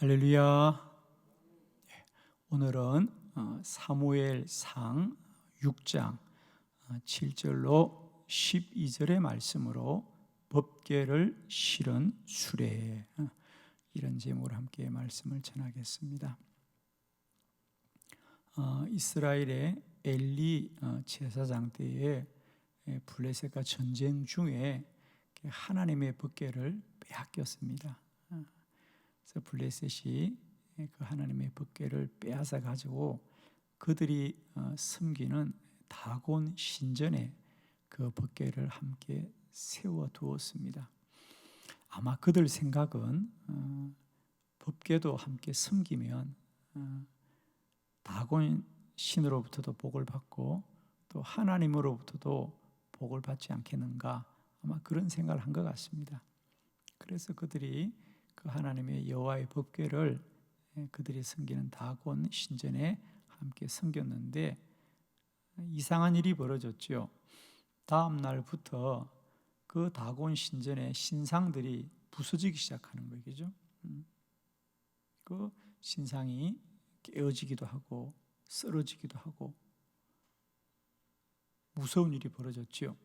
할렐루야. 오늘은 사무엘상 6장 7절로 12절의 말씀으로 법궤를 실은 수레, 이런 제목으로 함께 말씀을 전하겠습니다. 이스라엘의 엘리 제사장 때에 블레셋과 전쟁 중에 하나님의 법궤를 빼앗겼습니다. 그래서 블레셋이 그 하나님의 법궤를 빼앗아 가지고 그들이 섬기는 다곤 신전에 그 법궤를 함께 세워 두었습니다. 아마 그들 생각은 법궤도 함께 섬기면 다곤 신으로부터도 복을 받고 또 하나님으로부터도 복을 받지 않겠는가, 아마 그런 생각을 한 것 같습니다. 그래서 그들이 그 하나님의 여호와의 법궤를 그들이 섬기는 다곤 신전에 함께 섬겼는데 이상한 일이 벌어졌죠. 다음 날부터 그 다곤 신전의 신상들이 부서지기 시작하는 거죠. 그 신상이 깨어지기도 하고 쓰러지기도 하고 무서운 일이 벌어졌죠.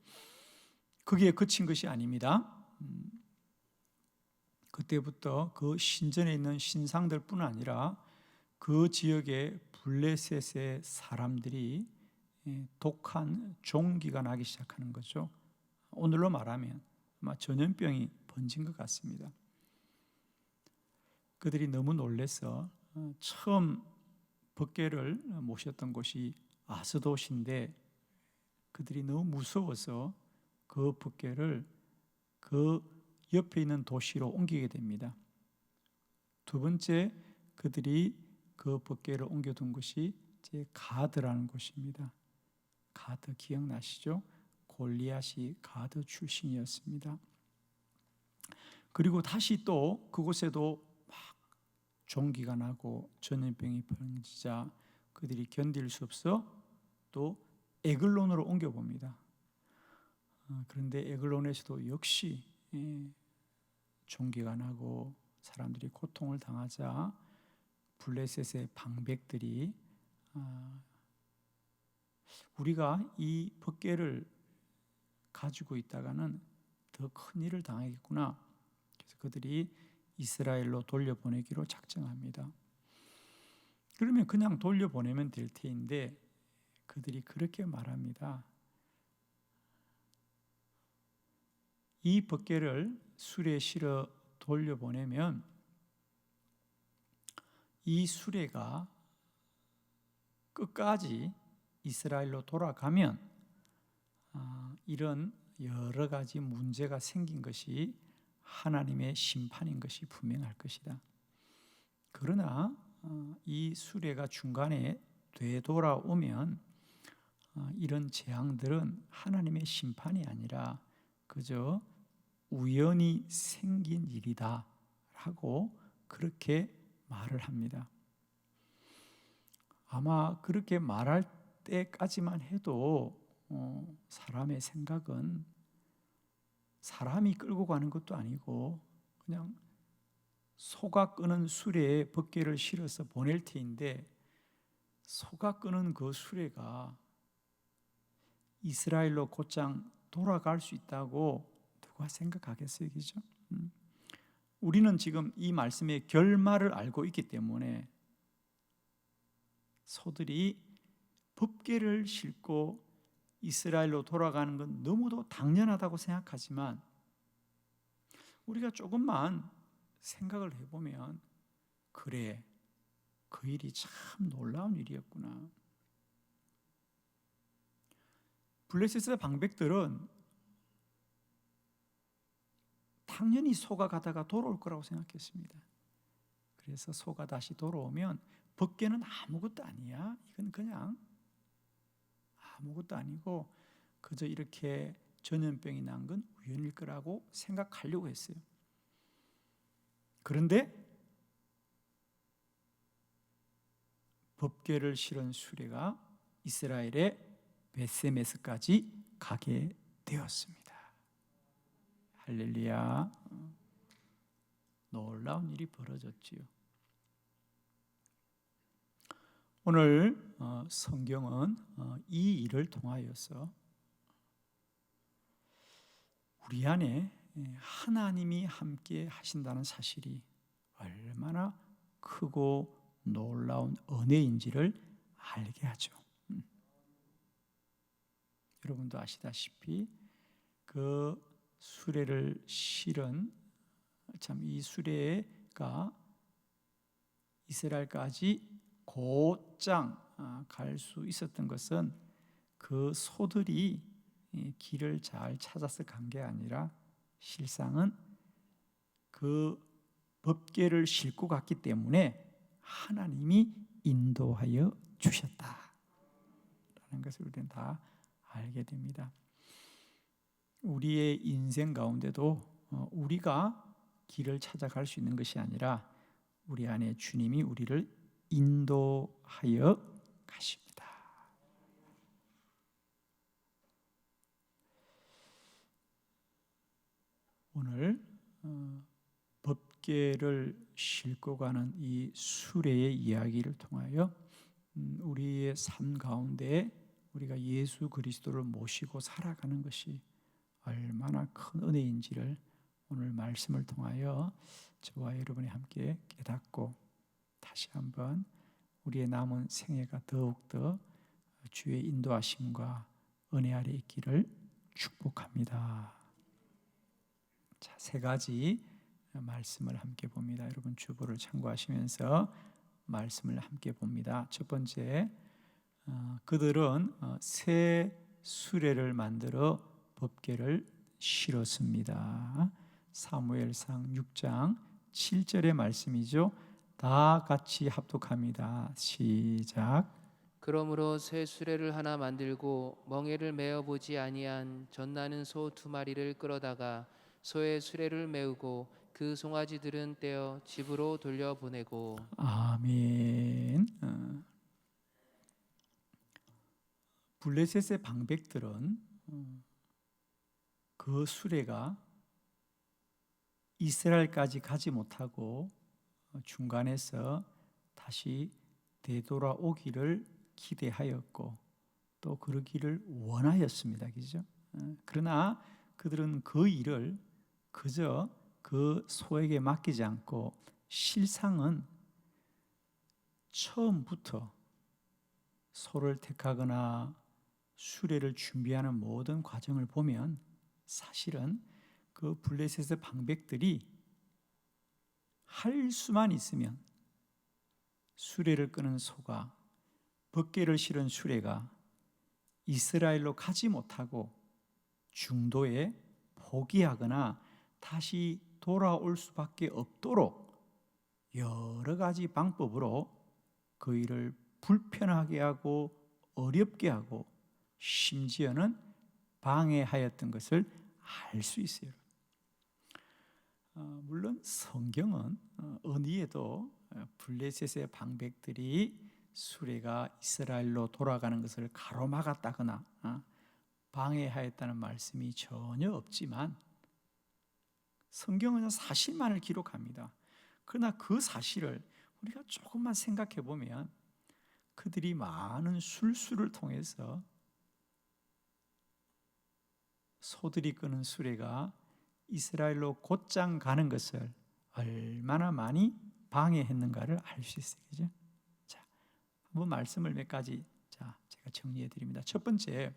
거기에 그친 것이 아닙니다. 그때부터 그 신전에 있는 신상들뿐 아니라 그 지역의 블레셋의 사람들이 독한 종기가 나기 시작하는 거죠. 오늘로 말하면 아마 전염병이 번진 것 같습니다. 그들이 너무 놀라서 처음 법궤를 모셨던 곳이 아스돗인데 그들이 너무 무서워서 그 법궤를 그 옆에 있는 도시로 옮기게 됩니다. 두 번째, 그들이 그 법궤를 옮겨둔 곳이 가드라는 곳입니다. 가드 기억나시죠? 골리앗이 가드 출신이었습니다. 그리고 다시 또 그곳에도 막 종기가 나고 전염병이 번지자 그들이 견딜 수 없어 또 에글론으로 옮겨봅니다. 그런데 에글론에서도 역시 종기가 나고 사람들이 고통을 당하자 블레셋의 방백들이 우리가 이 법궤를 가지고 있다가는 더 큰 일을 당하겠구나. 그래서 그들이 이스라엘로 돌려보내기로 작정합니다. 그러면 그냥 돌려보내면 될 테인데 그들이 그렇게 말합니다. 이 법궤를 수레에 실어 돌려보내면 이 수레가 끝까지 이스라엘로 돌아가면 이런 여러 가지 문제가 생긴 것이 하나님의 심판인 것이 분명할 것이다. 그러나 이 수레가 중간에 되돌아오면 이런 재앙들은 하나님의 심판이 아니라 그저 우연히 생긴 일이다 라고 그렇게 말을 합니다. 아마 그렇게 말할 때까지만 해도 사람의 생각은 사람이 끌고 가는 것도 아니고 그냥 소가 끄는 수레에 법궤를 실어서 보낼 테인데 소가 끄는 그 수레가 이스라엘로 곧장 돌아갈 수 있다고 누가 생각하겠어요? 그죠? 우리는 지금 이 말씀의 결말을 알고 있기 때문에 소들이 법궤를 싣고 이스라엘로 돌아가는 건 너무도 당연하다고 생각하지만 우리가 조금만 생각을 해보면 그래, 그 일이 참 놀라운 일이었구나. 블레셋의 방백들은 당연히 소가 가다가 돌아올 거라고 생각했습니다. 그래서 소가 다시 돌아오면 법궤는 아무것도 아니야. 이건 그냥 아무것도 아니고 그저 이렇게 전염병이 난 건 우연일 거라고 생각하려고 했어요. 그런데 법궤를 실은 수레가 이스라엘의 베세메스까지 가게 되었습니다. 할렐루야. 놀라운 일이 벌어졌지요. 오늘 성경은 이 일을 통하여서 우리 안에 하나님이 함께 하신다는 사실이 얼마나 크고 놀라운 은혜인지를 알게 하죠. 여러분도 아시다시피 그 수레를 실은 참 이 수레가 이스라엘까지 곧장 갈 수 있었던 것은 그 소들이 길을 잘 찾아서 간 게 아니라 실상은 그 법궤를 싣고 갔기 때문에 하나님이 인도하여 주셨다라는 것을 우리는 다 알게 됩니다. 우리의 인생 가운데도 우리가 길을 찾아갈 수 있는 것이 아니라 우리 안에 주님이 우리를 인도하여 가십니다. 오늘 법궤를 싣고 가는 이 수레의 이야기를 통하여 우리의 삶 가운데 우리가 예수 그리스도를 모시고 살아가는 것이 얼마나 큰 은혜인지를 오늘 말씀을 통하여 저와 여러분이 함께 깨닫고 다시 한번 우리의 남은 생애가 더욱더 주의 인도하심과 은혜 아래 있기를 축복합니다. 자, 세 가지 말씀을 함께 봅니다. 여러분 주보를 참고하시면서 말씀을 함께 봅니다. 첫 번째, 그들은 새 수레를 만들어 법궤를 실었습니다. 사무엘상 6장 7절의 말씀이죠. 다 같이 합독합니다. 시작. 그러므로 새 수레를 하나 만들고 멍에를 메어 보지 아니한 젖나는 소 2마리를 끌어다가 소의 수레를 메우고 그 송아지들은 떼어 집으로 돌려보내고. 아멘. 블레셋의 방백들은 그 수레가 이스라엘까지 가지 못하고 중간에서 다시 되돌아오기를 기대하였고 또 그러기를 원하였습니다. 그죠? 그러나 그들은 그 일을 그저 그 소에게 맡기지 않고 실상은 처음부터 소를 택하거나 수레를 준비하는 모든 과정을 보면 사실은 그 블레셋의 방백들이 할 수만 있으면 수레를 끄는 소가 법궤를 실은 수레가 이스라엘로 가지 못하고 중도에 포기하거나 다시 돌아올 수밖에 없도록 여러 가지 방법으로 그 일을 불편하게 하고 어렵게 하고 심지어는 방해하였던 것을 알 수 있어요. 물론 성경은 어디에도 블레셋의 방백들이 수레가 이스라엘로 돌아가는 것을 가로막았다거나 방해하였다는 말씀이 전혀 없지만 성경은 사실만을 기록합니다. 그러나 그 사실을 우리가 조금만 생각해 보면 그들이 많은 술수를 통해서 소들이 끄는 수레가 이스라엘로 곧장 가는 것을 얼마나 많이 방해했는가를 알 수 있어요. 그죠? 자, 한번 말씀을 몇 가지 제가 정리해 드립니다. 첫 번째,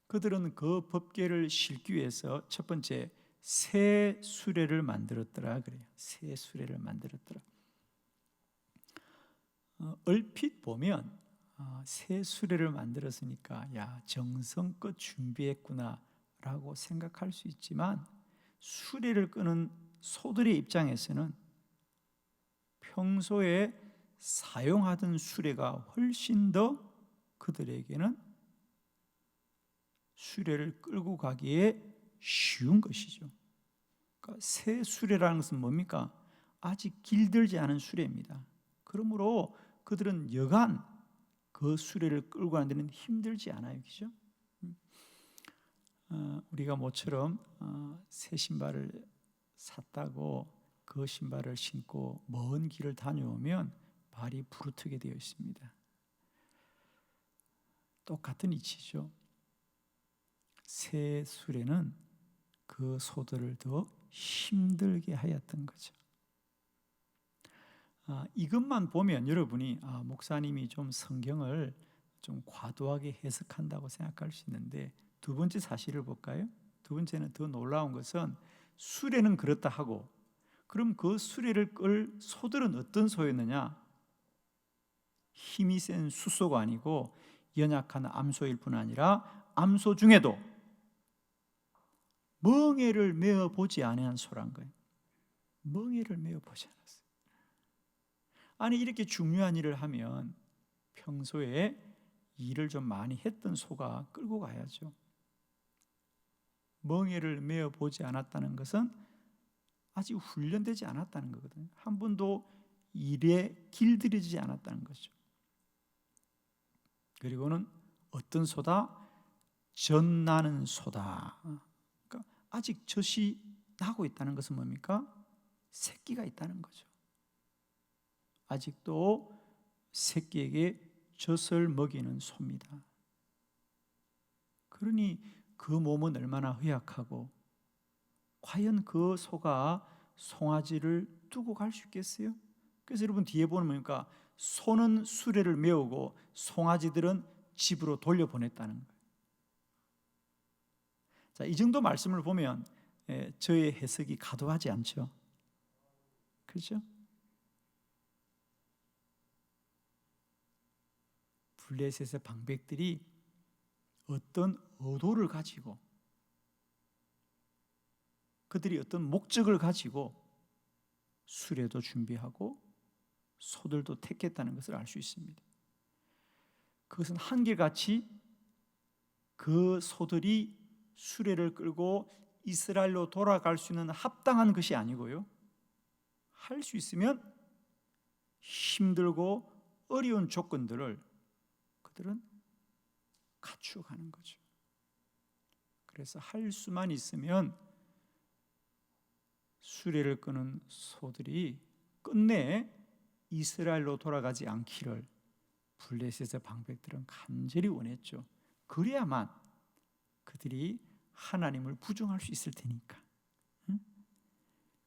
그들은 그 법궤를 싣기 위해서 첫 번째 새 수레를 만들었더라 그래요. 새 수레를 만들었더라. 얼핏 보면 새 수레를 만들었으니까 야 정성껏 준비했구나라고 생각할 수 있지만 수레를 끄는 소들의 입장에서는 평소에 사용하던 수레가 훨씬 더 그들에게는 수레를 끌고 가기에 쉬운 것이죠. 그러니까 새 수레라는 것은 뭡니까? 아직 길들지 않은 수레입니다. 그러므로 그들은 여간 그 수레를 끌고 가는 데는 힘들지 않아요. 그죠? 우리가 모처럼 새 신발을 샀다고 그 신발을 신고 먼 길을 다녀오면 발이 부르트게 되어 있습니다. 똑같은 이치죠. 새 수레는 그 소들을 더 힘들게 하였던 거죠. 이것만 보면 여러분이 목사님이 좀 성경을 좀 과도하게 해석한다고 생각할 수 있는데, 두 번째 사실을 볼까요? 두 번째는 더 놀라운 것은 수레는 그렇다 하고, 그럼 그 수레를 끌 소들은 어떤 소였느냐? 힘이 센 수소가 아니고 연약한 암소일 뿐 아니라 암소 중에도 멍에를 메어 보지 아니한 소란 거예요. 멍에를 메어 보지 않았어요. 아니, 이렇게 중요한 일을 하면 평소에 일을 좀 많이 했던 소가 끌고 가야죠. 멍에를 메어 보지 않았다는 것은 아직 훈련되지 않았다는 거거든요. 한 번도 일에 길들이지 않았다는 거죠. 그리고는 어떤 소다? 젖나는 소다. 그러니까 아직 젖이 나고 있다는 것은 뭡니까? 새끼가 있다는 거죠. 아직도 새끼에게 젖을 먹이는 소입니다. 그러니 그 몸은 얼마나 허약하고, 과연 그 소가 송아지를 두고 갈 수 있겠어요? 그래서 여러분 뒤에 보면 뭡니까? 소는 수레를 메우고 송아지들은 집으로 돌려보냈다는 거예요. 자, 이 정도 말씀을 보면 저의 해석이 과도하지 않죠? 그렇죠? 블레셋의 방백들이 어떤 의도를 가지고, 그들이 어떤 목적을 가지고 수레도 준비하고 소들도 택했다는 것을 알 수 있습니다. 그것은 한결같이 그 소들이 수레를 끌고 이스라엘로 돌아갈 수 있는 합당한 것이 아니고요, 할 수 있으면 힘들고 어려운 조건들을 그들은 갖추어가는 거죠. 그래서 할 수만 있으면 수레를 끄는 소들이 끝내 이스라엘로 돌아가지 않기를 블레셋의 방백들은 간절히 원했죠. 그래야만 그들이 하나님을 부정할 수 있을 테니까.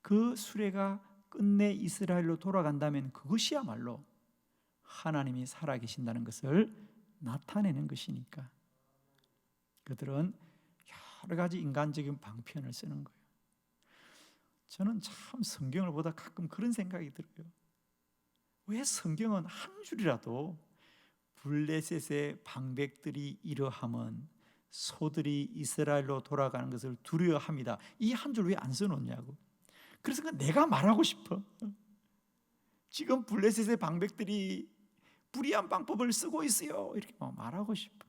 그 수레가 끝내 이스라엘로 돌아간다면 그것이야말로 하나님이 살아계신다는 것을 나타내는 것이니까 그들은 여러 가지 인간적인 방편을 쓰는 거예요. 저는 참 성경을 보다 가끔 그런 생각이 들어요. 왜 성경은 한 줄이라도 블레셋의 방백들이 이러함은 소들이 이스라엘로 돌아가는 것을 두려워합니다, 이 한 줄 왜 안 써놓냐고. 그래서 내가 말하고 싶어. 지금 블레셋의 방백들이 불의한 방법을 쓰고 있어요, 이렇게 말하고 싶어.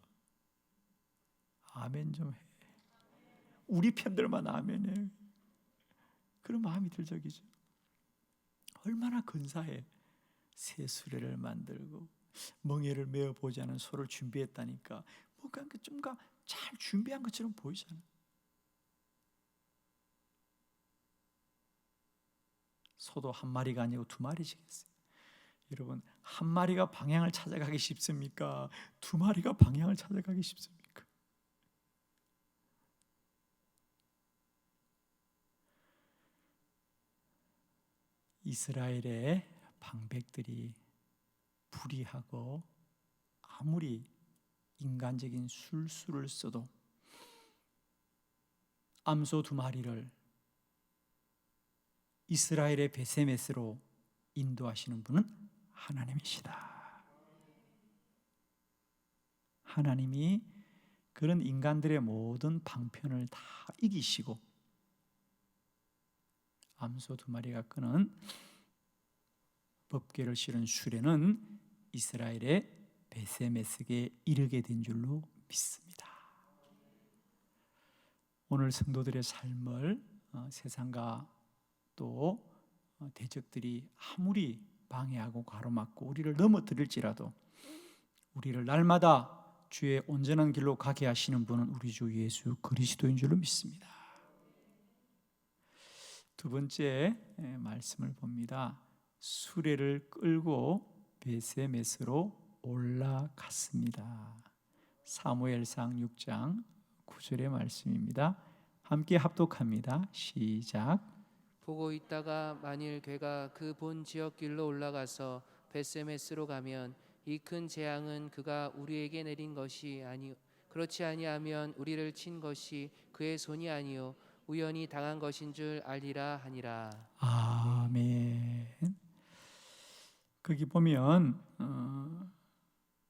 아멘 좀 해. 우리 편들만 아멘해. 그런 마음이 들 적이죠. 얼마나 근사해. 새 수레를 만들고 멍에를 메어 보지 않은 소를 준비했다니까. 뭔가 좀 잘 준비한 것처럼 보이잖아. 소도 한 마리가 아니고 두 마리씩했어요. 여러분, 한 마리가 방향을 찾아가기 쉽습니까? 두 마리가 방향을 찾아가기 쉽습니까? 이스라엘의 방백들이 불의하고 아무리 인간적인 술수를 써도 암소 두 마리를 이스라엘의 베세메스로 인도하시는 분은 하나님이시다. 하나님이 그런 인간들의 모든 방편을 다 이기시고 암소 두 마리가 끄는 법궤를 실은 수레는 이스라엘의 베세메스에 이르게 된 줄로 믿습니다. 오늘 성도들의 삶을 세상과 또 대적들이 아무리 방해하고 가로막고 우리를 넘어뜨릴지라도 우리를 날마다 주의 온전한 길로 가게 하시는 분은 우리 주 예수 그리스도인 줄로 믿습니다. 두 번째 말씀을 봅니다. 수레를 끌고 베세메스로 올라갔습니다. 사무엘상 6장 9절의 말씀입니다. 함께 합독합니다. 시작. 보고 있다가 만일 괴가 그 본 지역 길로 올라가서 벳세메스로 가면 이 큰 재앙은 그가 우리에게 내린 것이 아니 그렇지 아니하면 우리를 친 것이 그의 손이 아니요 우연히 당한 것인 줄 알리라 하니라. 아멘. 거기 보면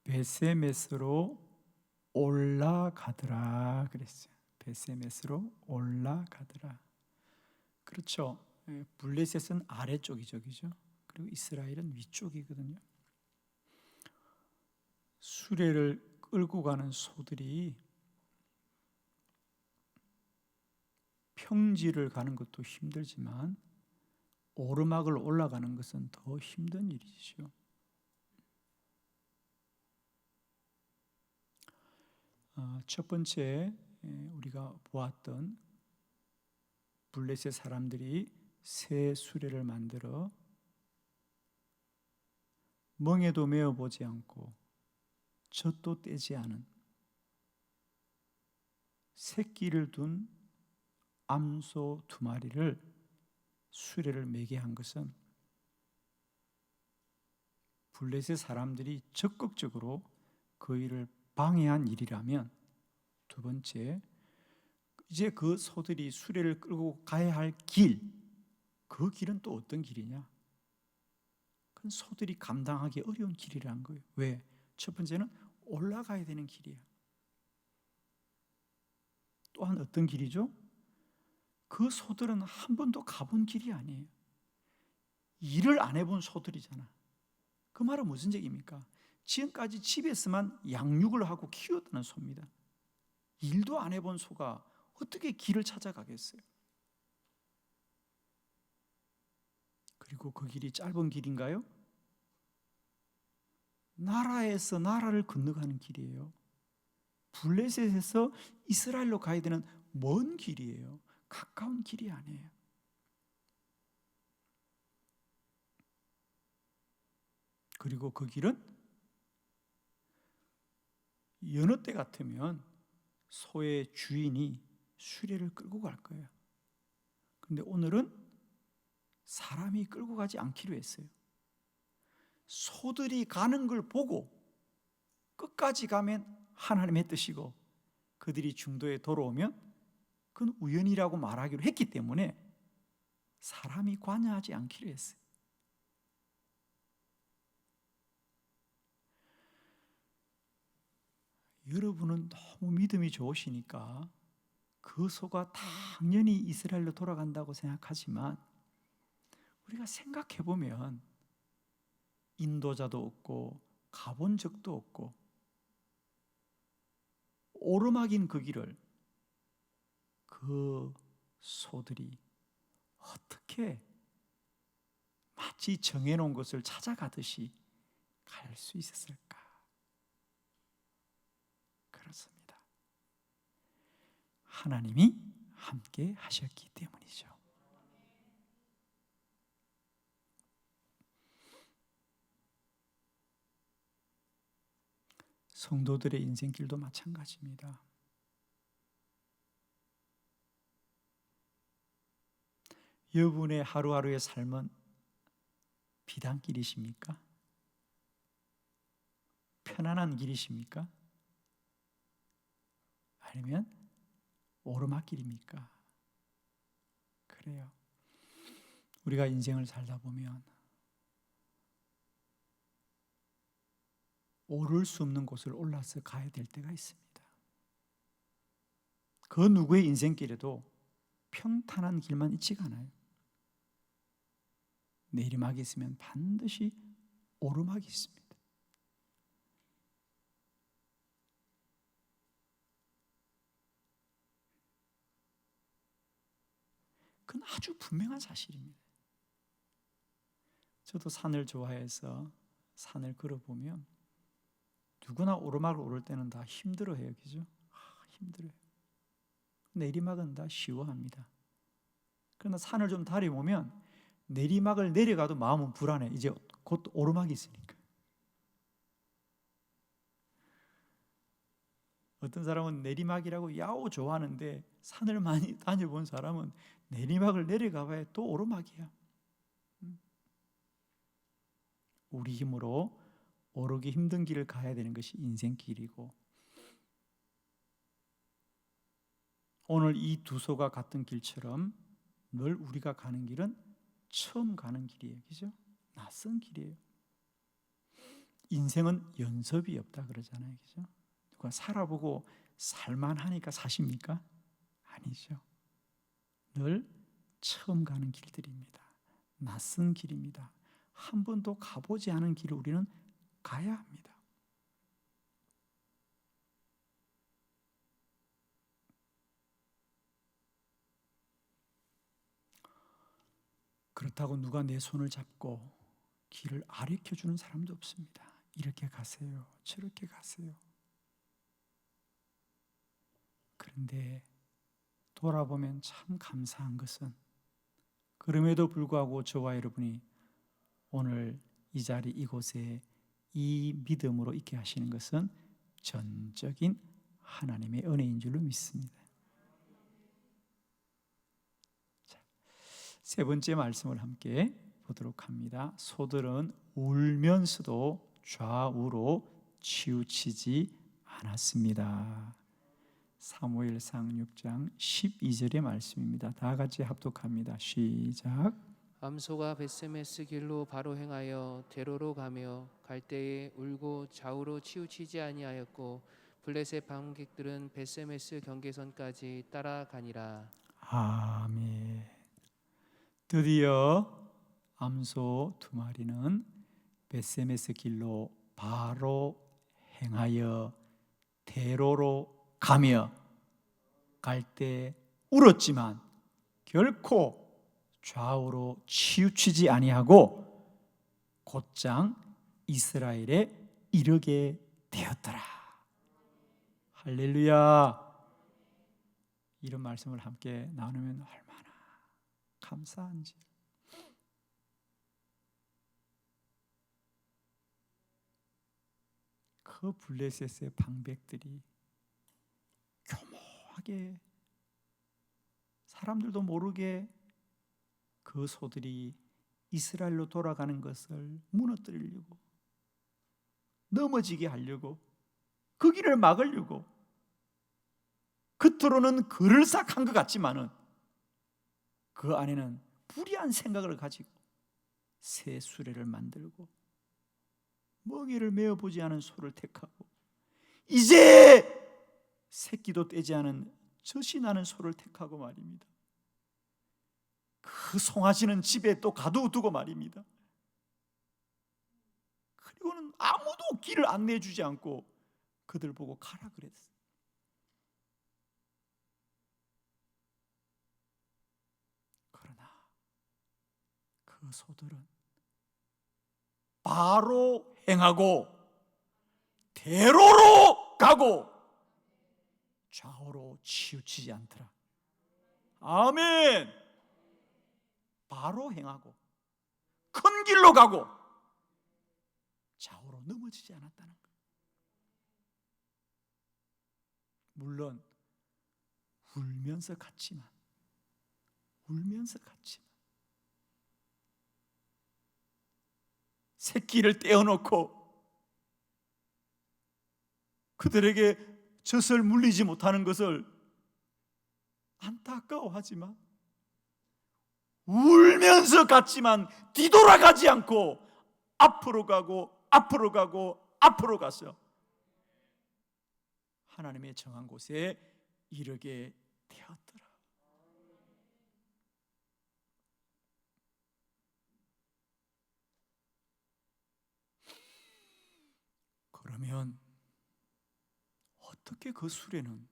벳세메스로 올라가더라 그랬어요. 벳세메스로 올라가더라. 그렇죠. 블레셋은 아래쪽이죠, 그죠? 그리고 이스라엘은 위쪽이거든요. 수레를 끌고 가는 소들이 평지를 가는 것도 힘들지만 오르막을 올라가는 것은 더 힘든 일이죠. 첫 번째 우리가 보았던 블레셋 사람들이 새 수레를 만들어 멍에도 메어보지 않고 젖도 떼지 않은 새끼를 둔 암소 2마리를 수레를 매게 한 것은 블레셋 사람들이 적극적으로 그 일을 방해한 일이라면, 두 번째, 이제 그 소들이 수레를 끌고 가야 할 길, 그 길은 또 어떤 길이냐? 그건 소들이 감당하기 어려운 길이라는 거예요. 왜? 첫 번째는 올라가야 되는 길이야. 또한 어떤 길이죠? 그 소들은 한 번도 가본 길이 아니에요. 일을 안 해본 소들이잖아. 그 말은 무슨 얘기입니까? 지금까지 집에서만 양육을 하고 키웠다는 소입니다. 일도 안 해본 소가 어떻게 길을 찾아가겠어요? 그리고 그 길이 짧은 길인가요? 나라에서 나라를 건너가는 길이에요. 블레셋에서 이스라엘로 가야 되는 먼 길이에요. 가까운 길이 아니에요. 그리고 그 길은 여느 때 같으면 소의 주인이 수레를 끌고 갈 거예요. 그런데 오늘은 사람이 끌고 가지 않기로 했어요. 소들이 가는 걸 보고 끝까지 가면 하나님의 뜻이고, 그들이 중도에 돌아오면 그건 우연이라고 말하기로 했기 때문에 사람이 관여하지 않기로 했어요. 여러분은 너무 믿음이 좋으시니까 그 소가 당연히 이스라엘로 돌아간다고 생각하지만, 우리가 생각해 보면 인도자도 없고 가본 적도 없고 오르막인 그 길을 그 소들이 어떻게 마치 정해놓은 것을 찾아가듯이 갈 수 있었을까? 그렇습니다. 하나님이 함께 하셨기 때문이죠. 성도들의 인생길도 마찬가지입니다. 여러분의 하루하루의 삶은 비단길이십니까? 편안한 길이십니까? 아니면 오르막길입니까? 그래요. 우리가 인생을 살다 보면 오를 수 없는 곳을 올라서 가야 될 때가 있습니다. 그 누구의 인생길에도 평탄한 길만 있지가 않아요. 내리막이 있으면 반드시 오르막이 있습니다. 그건 아주 분명한 사실입니다. 저도 산을 좋아해서 산을 걸어보면 누구나 오르막을 오를 때는 다 힘들어해요. 그죠? 힘들어요. 내리막은 다 쉬워합니다. 그러나 산을 좀 다려보면 내리막을 내려가도 마음은 불안해. 이제 곧 오르막이 있으니까. 어떤 사람은 내리막이라고 야오 좋아하는데 산을 많이 다녀본 사람은 내리막을 내려가 봐야 또 오르막이야. 우리 힘으로 오르기 힘든 길을 가야 되는 것이 인생길이고, 오늘 이 두 소가 같은 길처럼 늘 우리가 가는 길은 처음 가는 길이에요. 그죠? 낯선 길이에요. 인생은 연습이 없다 그러잖아요. 그죠? 누가 살아보고 살만하니까 사십니까? 아니죠. 늘 처음 가는 길들입니다. 낯선 길입니다. 한 번도 가보지 않은 길을 우리는 가야 합니다. 그렇다고 누가 내 손을 잡고 길을 가르쳐 주는 사람도 없습니다. 이렇게 가세요. 저렇게 가세요. 그런데 돌아보면 참 감사한 것은, 그럼에도 불구하고 저와 여러분이 오늘 이 자리 이곳에 이 믿음으로 있게 하시는 것은 전적인 하나님의 은혜인 줄로 믿습니다. 자, 세 번째 말씀을 함께 보도록 합니다. 소들은 울면서도 좌우로 치우치지 않았습니다. 사무엘상 6장 12절의 말씀입니다. 다 같이 합독합니다. 시작. 암소가 벳세메스 길로 바로 행하여 대로로 가며 갈 때에 울고 좌우로 치우치지 아니하였고 블레셋 방객들은 벳세메스 경계선까지 따라가니라. 아멘. 드디어 암소 두 마리는 벳세메스 길로 바로 행하여 대로로 가며 갈 때 울었지만 결코 좌우로 치우치지 아니하고 곧장 이스라엘에 이르게 되었더라. 할렐루야. 이런 말씀을 함께 나누면 얼마나 감사한지. 그 블레셋의 방백들이 교묘하게 사람들도 모르게 그 소들이 이스라엘로 돌아가는 것을 무너뜨리려고, 넘어지게 하려고, 그 길을 막으려고, 겉으로는 그럴싸한 것 같지만은 그 안에는 불의한 생각을 가지고 새 수레를 만들고 먹이를 메어보지 않은 소를 택하고 이제 새끼도 떼지 않은 젖이 나는 소를 택하고 말입니다. 그 송아지는 집에 또 가두고 말입니다. 그리고는 아무도 길을 안내해주지 않고 그들 보고 가라 그랬어요. 그러나 그 소들은 바로 행하고 대로로 가고 좌우로 치우치지 않더라. 아멘. 바로 행하고 큰 길로 가고 좌우로 넘어지지 않았다는 것. 물론 울면서 갔지만 새끼를 떼어놓고 그들에게 젖을 물리지 못하는 것을 안타까워하지만 울면서 갔지만 뒤돌아가지 않고 앞으로 가서 하나님의 정한 곳에 이르게 되었더라. 그러면 어떻게 그 수레는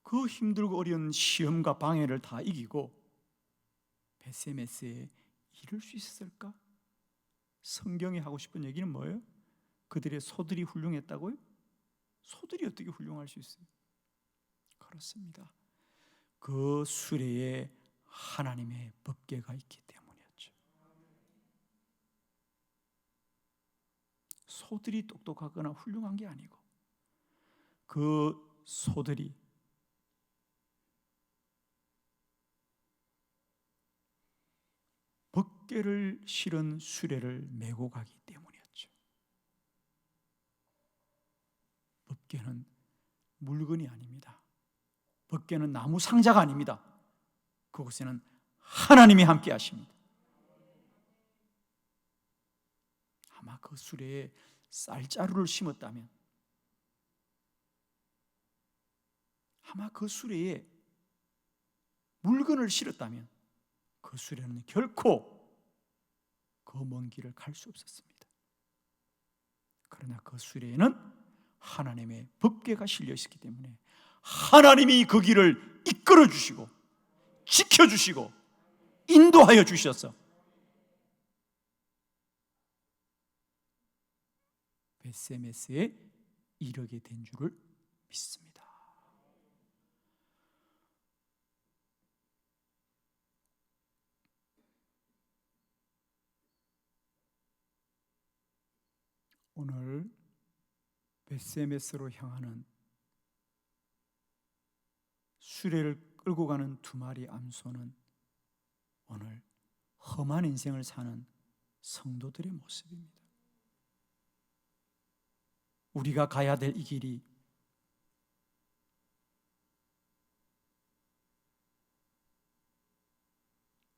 그 힘들고 어려운 시험과 방해를 다 이기고 벳세메스에 이를 수 있었을까? 성경이 하고 싶은 얘기는 뭐예요? 그들의 소들이 훌륭했다고요? 소들이 어떻게 훌륭할 수 있어요? 그렇습니다. 그 수레에 하나님의 법궤가 있기 때문이었죠. 소들이 똑똑하거나 훌륭한 게 아니고 그 소들이 벗개를 실은 수레를 메고 가기 때문이었죠. 벗개는 물건이 아닙니다. 벗개는 나무 상자가 아닙니다. 그곳에는 하나님이 함께 하십니다. 아마 그 수레에 쌀자루를 심었다면, 아마 그 수레에 물건을 실었다면 그 수레는 결코 그 먼 길을 갈 수 없었습니다. 그러나 그 수레에는 하나님의 법궤가 실려 있었기 때문에 하나님이 그 길을 이끌어 주시고 지켜주시고 인도하여 주셔서 벳세메스에 이르게 된 줄을 믿습니다. 오늘 벳세메스로 향하는 수레를 끌고 가는 두 마리 암소는 오늘 험한 인생을 사는 성도들의 모습입니다. 우리가 가야 될 이 길이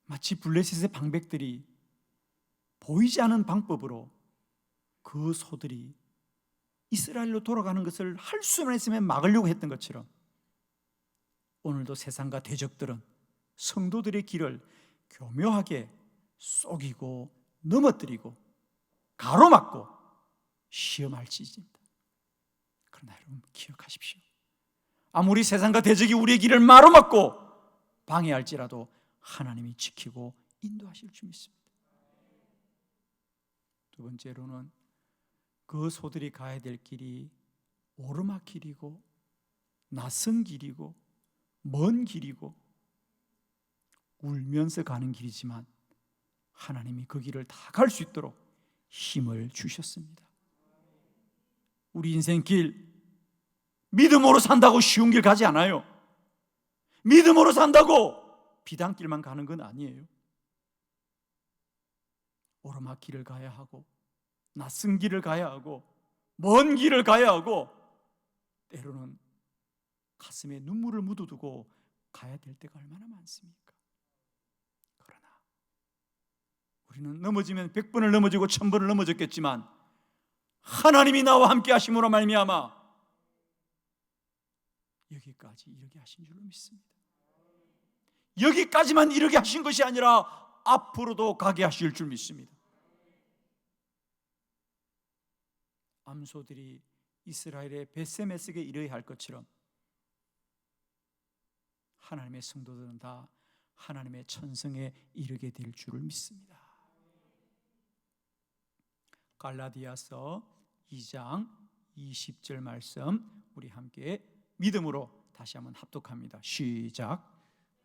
마치 블레셋의 방백들이 보이지 않은 방법으로 그 소들이 이스라엘로 돌아가는 것을 할 수만 있으면 막으려고 했던 것처럼 오늘도 세상과 대적들은 성도들의 길을 교묘하게 속이고 넘어뜨리고 가로막고 시험할 지입니다. 그러나 여러분 기억하십시오. 아무리 세상과 대적이 우리의 길을 마로막고 방해할지라도 하나님이 지키고 인도하실 줄 믿습니다. 두 번째로는 그 소들이 가야 될 길이 오르막길이고 낯선 길이고 먼 길이고 울면서 가는 길이지만 하나님이 그 길을 다 갈 수 있도록 힘을 주셨습니다. 우리 인생길 믿음으로 산다고 쉬운 길 가지 않아요. 믿음으로 산다고 비단길만 가는 건 아니에요. 오르막길을 가야 하고 낯선 길을 가야 하고 먼 길을 가야 하고 때로는 가슴에 눈물을 묻어두고 가야 될 때가 얼마나 많습니까? 그러나 우리는 넘어지면 100번을 넘어지고 1000번을 넘어졌겠지만 하나님이 나와 함께 하심으로 말미암아 여기까지 이르게 하신 줄로 믿습니다. 여기까지만 이르게 하신 것이 아니라 앞으로도 가게 하실 줄 믿습니다. 암소들이 이스라엘의 벳세메스에 이르게 할 것처럼 하나님의 성도들은 다 하나님의 천성에 이르게 될 줄을 믿습니다. 갈라디아서 2장 20절 말씀 우리 함께 믿음으로 다시 한번 합독합니다. 시작.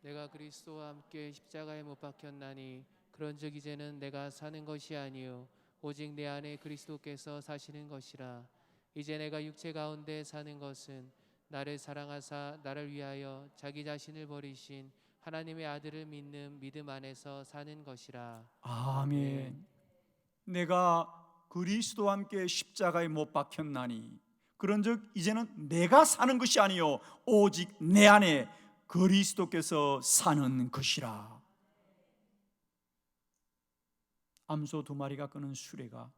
내가 그리스도와 함께 십자가에 못 박혔나니 그런즉 이제는 내가 사는 것이 아니요 오직 내 안에 그리스도께서 사시는 것이라. 이제 내가 육체 가운데 사는 것은 나를 사랑하사 나를 위하여 자기 자신을 버리신 하나님의 아들을 믿는 믿음 안에서 사는 것이라. 아멘. 내가 그리스도와 함께 십자가에 못 박혔나니 그런즉 이제는 내가 사는 것이 아니요 오직 내 안에 그리스도께서 사는 것이라. 암소 두 마리가 끄는 수레가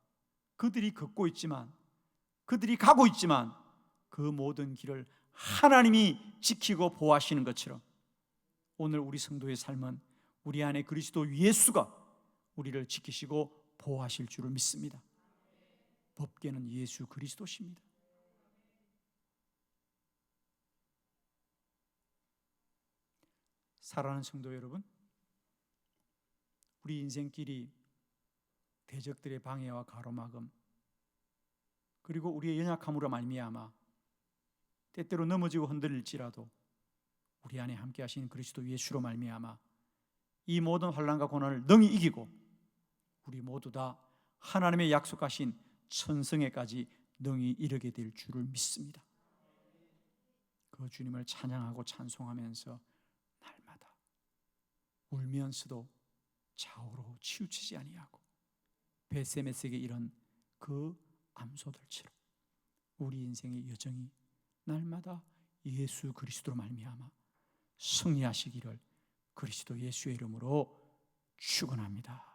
그들이 걷고 있지만 그들이 가고 있지만 그 모든 길을 하나님이 지키고 보호하시는 것처럼 오늘 우리 성도의 삶은 우리 안에 그리스도 예수가 우리를 지키시고 보호하실 줄을 믿습니다. 법궤는 예수 그리스도십니다. 사랑하는 성도 여러분, 우리 인생길이 대적들의 방해와 가로막음 그리고 우리의 연약함으로 말미암아 때때로 넘어지고 흔들릴지라도 우리 안에 함께 하신 그리스도 예수로 말미암아 이 모든 환난과 고난을 능히 이기고 우리 모두 다 하나님의 약속하신 천성에까지 능히 이르게 될 줄을 믿습니다. 그 주님을 찬양하고 찬송하면서 날마다 울면서도 좌우로 치우치지 아니하고 베세메스에게 이런 그 암소들처럼 우리 인생의 여정이 날마다 예수 그리스도로 말미암아 승리하시기를 그리스도 예수의 이름으로 축원합니다.